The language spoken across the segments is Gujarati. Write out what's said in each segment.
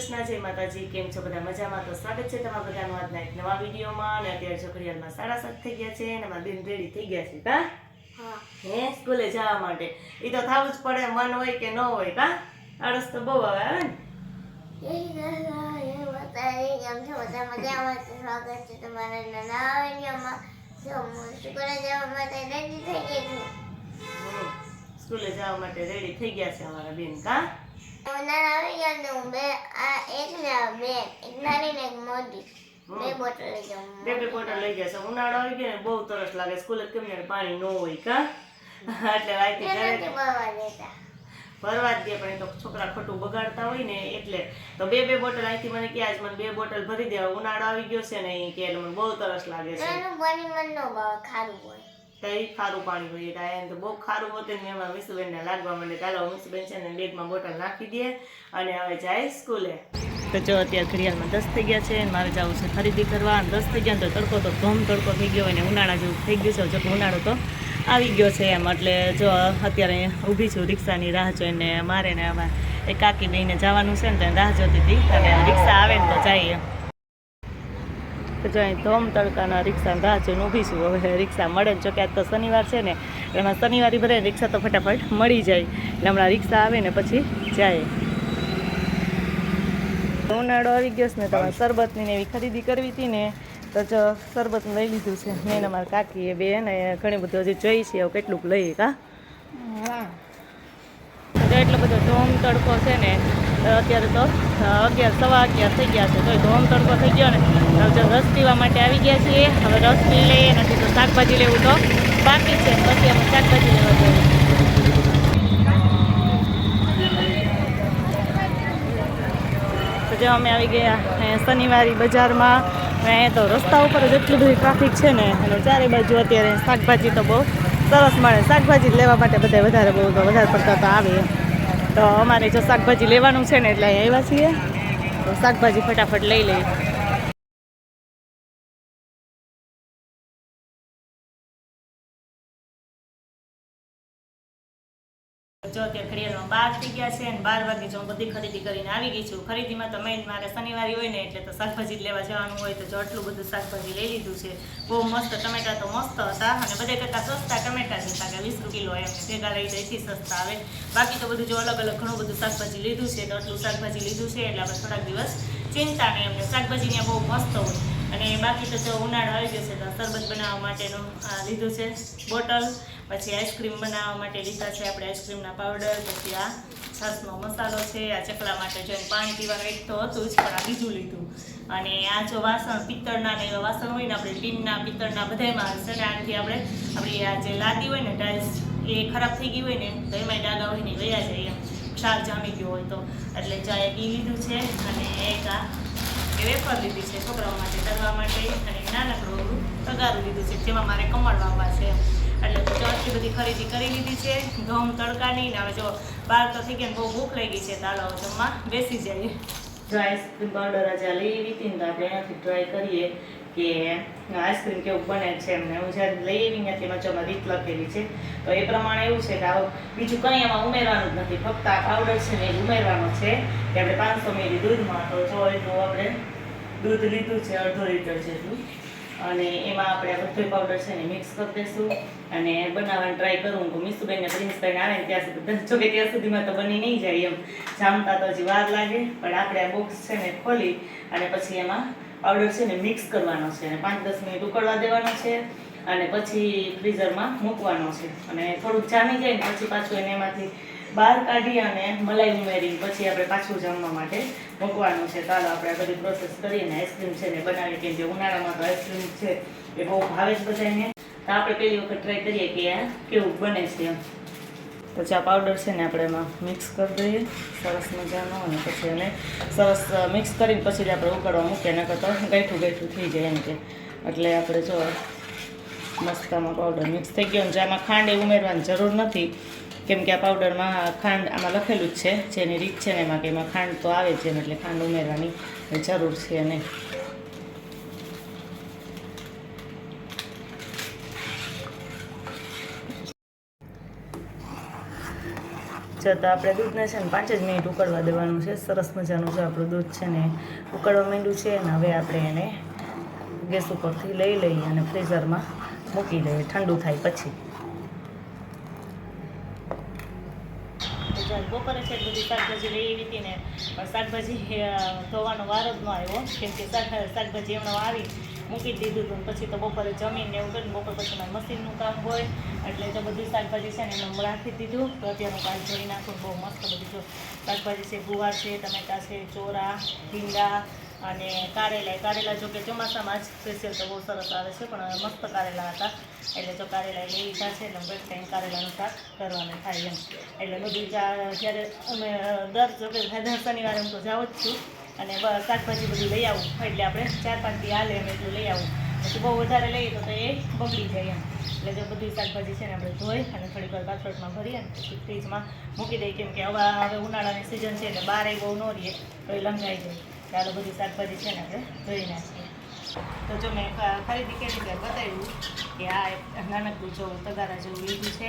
કૃષ્ણ, જય માતાજી। કેમ છો બધા? મજામાં? તો સ્વાગત છે તમારા બધાનું આજના એક નવા વિડીયોમાં। અને અત્યારે જો ઘડિયાળમાં 7:30 થઈ ગયા છે અને મારા બેન રેડી થઈ ગયા છે કા? હા, હે સ્કૂલે જવા માટે। એ તો થાવું જ પડે, મન હોય કે ન હોય કા? આળસ તો બહુ આવે ને। સ્કૂલે જવા માટે રેડી થઈ ગયા છે અમારા બેન કા? બે બોટલ લઈ ગયા છે। ઉનાળો આવી ગયો ને બહુ તરસ લાગે, સ્કૂલે કેમ ને પાણી ન હોય કા? એટલે વાયથી ભરવા જ દે, પણ એ તો છોકરા ખોટું બગાડતા હોય ને એટલે તો બે બોટલ અહીંથી મને કે આજ મને 2 બોટલ ભરી દેવા, ઉનાળો આવી ગયો છે ને એ કે મને બહુ તરસ લાગે છે। ખારું પાણી હોય તો બહુ ખારું હોતે ને એમાં મીસુબેન ને લાગવા માંડે। ચાલો મીસુબેન છે ને બેગમાં બોટલ નાખી દે અને હવે જાય સ્કૂલે। તો જો અત્યારે ઘડિયાળમાં 10 થઈ ગયા છે અને મારે જવું છે ખરીદી કરવા। 10 થઈ ગયા તો તડકો તો ધોમ તડકો થઈ ગયો અને ઉનાળા જેવું થઈ ગયું છે। જો ઉનાળો તો આવી ગયો છે એમ, એટલે જો અત્યારે ઊભી છું રિક્ષાની રાહ જોઈને। મારે ને આમાં એક કાકી બેને જવાનું છે ને તો રાહ જોતી હતી અને રિક્ષા આવે ને તો જઈએ। તો જો અહીં ધોમ તડકાના રિક્ષાની રાહ જોઈને ઊભી છું। હવે રિક્ષા મળે ને, જો કે આજ તો શનિવાર છે ને એમાં શનિવારે ભરે રિક્ષા તો ફટાફટ મળી જાય, એટલે હમણાં રિક્ષા આવે ને પછી જાય। ઉનાળો આવી ગયો છે ને તમારે શરબતની ને એવી ખરીદી કરવી હતી ને તો જો શરબત લઈ લીધું છે મેં ને મારા કાકીએ બે ને ઘણી બધું હજી જોઈ છે, હવે કેટલુંક લઈએ કા? એટલો બધો ધોમ તડકો છે ને અત્યારે તો 11 સવા 11 થઈ ગયા છે, તો ધોમ તડકો થઈ ગયો ને જો રસ પીવા માટે આવી ગયા છીએ। હવે રસ પી લઈએ, નથી તો શાકભાજી લેવું તો બાકી છે, પછી અમે શાકભાજી લેવા જઈએ। તો જો અમે આવી ગયા શનિવારી બજારમાં। અહીંયા તો રસ્તા ઉપર જ એટલી બધી ટ્રાફિક છે ને, અને ચારે બાજુ અત્યારે શાકભાજી તો બહુ સરસ મળે। શાકભાજી લેવા માટે બધા વધારે પડતા તો આવે, તો અમારે જો શાકભાજી લેવાનું છે ને એટલે અહીંયા આવ્યા છીએ, તો શાકભાજી ફટાફટ લઈ લઈએ। જો અત્યારે ઘડિયાળમાં 12 થઈ ગયા છે અને 12 વાગે જો બધી ખરીદી કરીને આવી ગઈ છું। ખરીદીમાં તો મેઇન મારે શનિવારી હોય ને એટલે તો શાકભાજી લેવા જવાનું હોય, તો જો આટલું બધું શાકભાજી લઈ લીધું છે। બહુ મસ્ત ટમેટા તો મસ્ત હતા અને બધે કરતાં સસ્તા ટમેટા જ હતા, કે 20 કિલો એમ ભેગા લઈ જઈથી સસ્તા આવે। બાકી તો બધું જો અલગ અલગ ઘણું બધું શાકભાજી લીધું છે, તો આટલું શાકભાજી લીધું છે એટલે આપણે થોડાક દિવસ ચિંતા નહીં, અમને શાકભાજી ત્યાં બહુ મસ્ત હોય। અને બાકી તો જો ઉનાળો આવી ગયો છે તો શરબત બનાવવા માટેનું લીધું છે બોટલ, પછી આઈસ્ક્રીમ બનાવવા માટે લીધા છે આપણે આઈસ્ક્રીમના પાવડર, પછી આ છાશનો મસાલો છે, આ ચકલા માટે જો પાણી પીવાનું એક તો હતું જ પણ આ બીજું લીધું। અને આ જો વાસણ પિત્તળના ને એવા વાસણ હોય ને આપણે ટીનના પિત્તળના બધામાં છે ને આનાથી આપણે આપણી આ જે લાદી હોય ને ટાઇલ્સ એ ખરાબ થઈ ગઈ હોય ને તો એમાંય ડાઘા હોય ને વયા જાય એમ, ક્ષાર જામી ગયો હોય તો, એટલે ચા એક એ લીધું છે અને એક આ વેફર લીધી છે છોકરાઓ માટે તળવા માટે, અને નાનકડું તગારું લીધું છે જેમાં મારે કમળ વાવવા છે। એટલે તો આટલી બધી ખરીદી કરી લીધી છે ધોમ તડકાની ને। હવે જો 12 તો થઈ ગયા, બહુ ભૂખ લાગી છે, ચાલો જમવા બેસી જઈએ। જો આઈસ્ક્રીમ પાવડર આજે લઈ આવી હતી ને તો આપણે એનાથી ટ્રાય કરીએ કે આઈસ્ક્રીમ કેવું બને છે એમને। હું જ્યારે લઈ આવી ને તેમાં જો રીત લખેલી છે, તો એ પ્રમાણે એવું છે કે બીજું કંઈ એમાં ઉમેરવાનું જ નથી, ફક્ત આ પાવડર છે ને એ ઉમેરવાનો છે કે આપણે 500 ml દૂધમાં, તો જો એટલું આપણે દૂધ લીધું છે 1/2 લીટર જેટલું, અને એમાં આપણે આ બધો પાવડર છે ને મિક્સ કરી દઈશું અને બનાવવાની ટ્રાય કરું। તો મીસુબેન ને પ્રિન્સભાઈને આવે ને ત્યાં સુધી, જો કે ત્યાં સુધીમાં તો બની નહીં જાય એમ, જામતા તો હજી વાર લાગે, પણ આપણે આ બોક્સ છે ને ખોલી અને પછી એમાં પાવડર છે ને મિક્સ કરવાનો છે અને 5-10 મિનિટ ઉકળવા દેવાનો છે અને પછી ફ્રીઝરમાં મૂકવાનો છે। અને થોડુંક જામી જાય ને પછી પાછું એને એમાંથી બહાર કાઢી અને મલાઈ ઉમેરી પછી આપણે પાછું જમવા માટે મૂકવાનું છે। ચાલો આપણે આ બધી પ્રોસેસ કરીને આઈસ્ક્રીમ છે ને બનાવી, કેમ કે ઉનાળામાં તો આઈસ્ક્રીમ છે એ બહુ ભાવે જ બધાને, તો આપણે પહેલી વખત ટ્રાય કરીએ કે આ કેવું બને છે એમ। તો ચા પાવડર છે ને આપણે એમાં મિક્સ કરી દઈએ સરસ મજાનો, અને પછી એને સરસ મિક્સ કરીને પછી જ આપણે ઉકળવા મૂકીએ, નકર તો ગાંઠું થઈ જાય એમ કે, એટલે આપણે જો મસ્તામાં પાવડર મિક્સ થઈ ગયો। અને આમાં ખાંડ ઉમેરવાની જરૂર નથી, કેમ કે આ પાવડરમાં ખાંડ આમાં લખેલું જ છે જેની રીત છે ને એમાં કે એમાં ખાંડ તો આવે છે, એટલે ખાંડ ઉમેરવાની જરૂર છે નહીં। જો જો તો આપણે દૂધને છે ને 5 જ મિનિટ ઉકળવા દેવાનું છે. સરસ મજાનું જો આપણું દૂધ છે ને ઉકળવા માંડ્યું છે ને હવે આપણે એને ગેસ ઉપરથી લઈ લઈએ અને ફ્રીઝરમાં મૂકી દઈએ ઠંડુ થાય પછી. બપોરે છે બધી શાકભાજી લઈ આવી હતી ને પણ શાકભાજી ધોવાનો વારો જ ન આવ્યો કેમ કે શાકભાજી હમણાં આવી મૂકી દીધું હતું પછી તો બપોરે જમીને એવું કરીને બપોર પછી મારે મશીનનું કામ હોય એટલે જો બધી શાકભાજી છે ને એમને રાખી દીધું તો અત્યારનું કાલ ધોઈ નાખું. બહુ મસ્ત બધી જો શાકભાજી છે, ગુવાર છે, ટમેટા છે, ચોરા, ભીંડા અને કારેલા જો કે ચોમાસામાં જ સ્પેશિયલ તો બહુ સરસ આવે છે પણ મસ્ત કારેલા હતા એટલે જો કારેલા લઈ લીધા છે એટલે બેસ્ટ ટાઈમ કારેલાનું શાક કરવાનું થાય એમ. એટલે બધું જ્યારે અમે દર શનિવારે હું તો જાઉં જ છું અને શાકભાજી બધું લઈ આવું એટલે આપણે 4-5 દી હાલે એમ એટલું લઈ આવું. પછી બહુ વધારે લઈએ તો એ બગડી જાય એમ. એટલે જો બધી શાકભાજી છે ને આપણે ધોઈ અને થોડીક વાર કાથરોટમાં ભરી અને પછી ફ્રીજમાં મૂકી દઈએ કેમ કે હવે ઉનાળાની સિઝન છે એટલે બહાર બહુ ન રહીએ તો એ લંઘાઈ જાય. ચાલો બધી શાકભાજી છે ને આપણે ધોઈ નાખીએ. તો જો મેં ખરીદી કરી ત્યારે બતાવ્યું કે આ નાનકડું જો તગારા જેવું લીધું છે.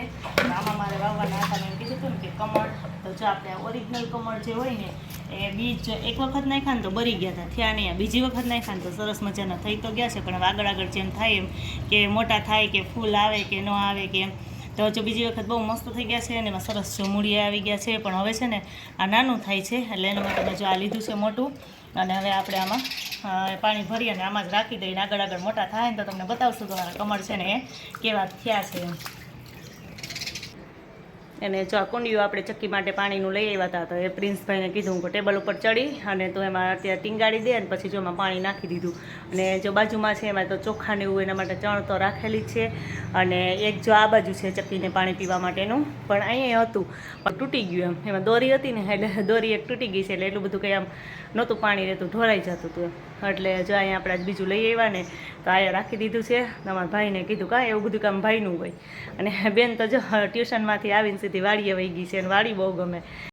આમાં મારે વાવવાના હતા મેં કીધું હતું ને કે કમળ તો જો આપણે ઓરિજિનલ કમળ જે હોય ને એ બીજ એક વખત નાખ્યા ને તો બરી ગયા હતા, થયા નહીં. બીજી વખત નાખ્યા ને તો સરસ મજાના થઈ તો ગયા છે પણ હવે આગળ જેમ થાય એમ કે મોટા થાય કે ફૂલ આવે કે ન આવે કે એમ તો જો બીજી વખત બહુ મસ્ત થઈ ગયા છે અને એમાં સરસ જો મૂળિયા આવી ગયા છે. પણ હવે છે ને આ નાનું થાય છે એટલે એના માટે મેં જો આ લીધું છે મોટું અને હવે આપણે આમાં પાણી ભરી અને આમાં જ રાખી દઈને આગળ મોટા થાય ને તો તમને બતાવશું તમારા કમળ છે ને એ કેવા થયા છે એમ. અને જો આ કુંડીઓ આપણે ચક્કી માટે પાણીનું લઈ આવ્યા હતા તો એ પ્રિન્સભાઈને કીધું હું ટેબલ ઉપર ચડી અને તો એમાં અત્યારે ટીંગાડી દે અને પછી જો એમાં પાણી નાખી દીધું. અને જો બાજુમાં છે એમાં તો ચોખાને એવું એના માટે ચણ તો રાખેલી જ છે અને એક જો આ બાજુ છે ચક્કીને પાણી પીવા માટેનું પણ અહીંયા હતું પણ તૂટી ગયું એમ. એમાં દોરી હતી ને એટલે દોરી એક તૂટી ગઈ છે એટલે એટલું બધું કંઈ આમ નહોતું પાણી રહેતું, ઢોળાઈ જતું હતું એટલે જો અહીંયા આપણે બીજું લઈ આવ્યા ને તો અહીંયા રાખી દીધું છે. તમારા ભાઈને કીધું કાંઈ એવું બધું કામ ભાઈનું હોય અને બેન તો જો ટ્યુશનમાંથી આવીને સીધી વાડીએ વહી ગઈ છે અને વાડી બહુ ગમે.